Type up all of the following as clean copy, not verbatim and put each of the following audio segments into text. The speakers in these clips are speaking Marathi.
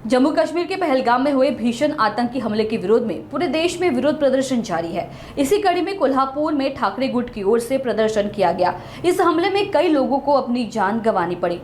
जम्मू कश्मीर के पहलगाम में हुए भीषण आतंकी हमले के विरोध में पूरे देश में विरोध प्रदर्शन जारी है। इसी कड़ी में कोल्हापुर में ठाकरे गुट की ओर से प्रदर्शन किया गया। इस हमले में कई लोगों को अपनी जान गंवानी पड़ी।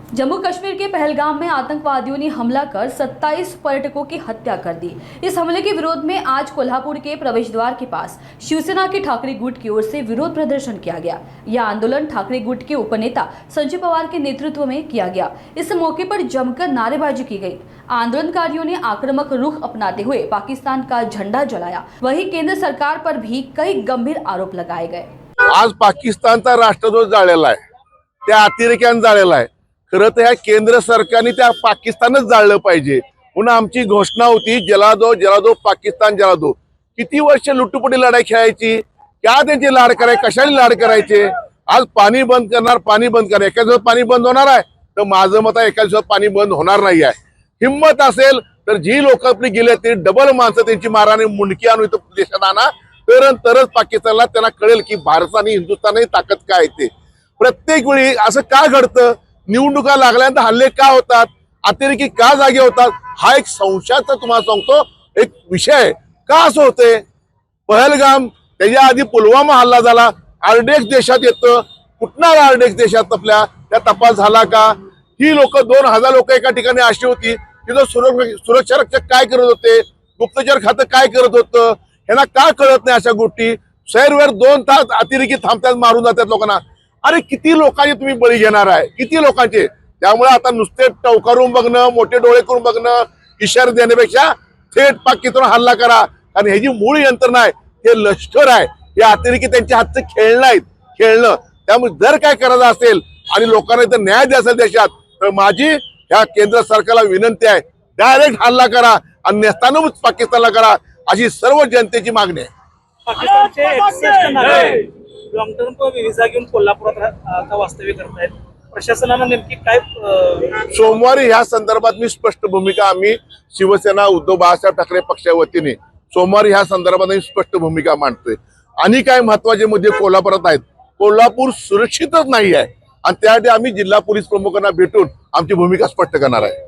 जम्मू कश्मीर के पहलगाम में आतंकवादियों ने हमला कर 27 पर्यटकों की हत्या कर दी। इस हमले के विरोध में आज कोल्हापुर के प्रवेश द्वार के पास शिवसेना के ठाकरे गुट की ओर से विरोध प्रदर्शन किया गया। यह आंदोलन ठाकरे गुट के उपनेता संजय पवार के नेतृत्व में किया गया। इस मौके पर जमकर नारेबाजी की गई। आंदोलनकारियों ने आक्रामक रुख अपनाते हुए पाकिस्तान का झंडा जलाया। वहीं केंद्र सरकार पर भी कई गंभीर आरोप लगाए गए। आज पाकिस्तानचा राष्ट्रध्वज जाळलेला आहे, त्या अतिरेक्याने जाळलेला आहे। खरं तर ह्या केंद्र सरकारने त्या पाकिस्तानच जाळलं पाहिजे म्हणून आमची घोषणा होती, जला दो जला दो पाकिस्तान जला दो। किती वर्ष लुटुपुटी लढाई खेळायची, क्या त्यांची लाड करायची, कशाने लाड करायचे। आज पाणी बंद करणार, पाणी बंद करणार, एका दिवसात पाणी बंद होणार आहे तर माझं मत आहे एका दिवसात पाणी बंद होणार नाही आहे। हिम्मत असेल तर जी लोक आपली गेले ते डबल माणसं त्यांची माराने मुंडकी आणून इथं देशात आणा, तरच पाकिस्तानला त्यांना कळेल की भारत आणि हिंदुस्थानची ताकद काय आहे ते। प्रत्येक वेळी असं का घडतं, निवडणुका लागल्यानंतर हल्ले का होतात, अतिरेकी का जागे होतात, हा एक संशयाचा तुम्हाला सांगतो एक विषय का असं होते। पहलगाम त्याच्या आधी पुलवामा हल्ला झाला, आरडेक्स देशात येतं, कुठला आरडेक्स देशात आपल्या त्या तपास झाला का। ही लोक 2000 लोक एका ठिकाणी अशी होती, तिथं सुरक्षा रक्षक काय करत होते, गुप्तचर खातं काय करत होतं, यांना का कळत नाही अशा गोष्टी। सैरवर 2 तास अतिरेकी थांबतात, मारून जातात लोकांना। अरे किती लोकांचे तुम्ही बळी घेणार आहे, किती लोकांचे। त्यामुळे आता नुसते टवकारून बघणं, मोठे डोळे करून बघणं, इशारे देण्यापेक्षा थेट पाकिस्तान हल्ला करा। आणि हे जी मूळ यंत्रणा आहे हे लष्कर आहे, हे अतिरेकी त्यांच्या हातचं खेळणं आहेत, खेळणं। त्यामुळे जर काय करायचं असेल आणि लोकांना इथं न्याय द्यायचा देशात, तर माझी ह्या केंद्र सरकारला विनंती आहे, डायरेक्ट हल्ला करा आणि नेस्तानाबूत पाकिस्तानला करा, अशी सर्व जनतेची मागणी आहे। पाकिस्तानचे 61 नागरिक लॉंग टर्म व्हिसा घेऊन कोल्हापुरात आता वास्तव्य करतायत। प्रशासनानं नेमकी काय सोमवारी ह्या संदर्भात मी स्पष्ट भूमिका आम्ही शिवसेना उद्धव बाळासाहेब ठाकरे पक्षाच्या वतीने सोमवारी ह्या संदर्भात स्पष्ट भूमिका मांडतोय। आणि काय महत्वाचे मुद्दे कोल्हापुरात आहेत। कोल्हापूर सुरक्षितच नाही आहे आणि त्यासाठी आम्ही जिल्हा पोलीस प्रमुखांना भेटून आमची भूमिका स्पष्ट करणार आहे।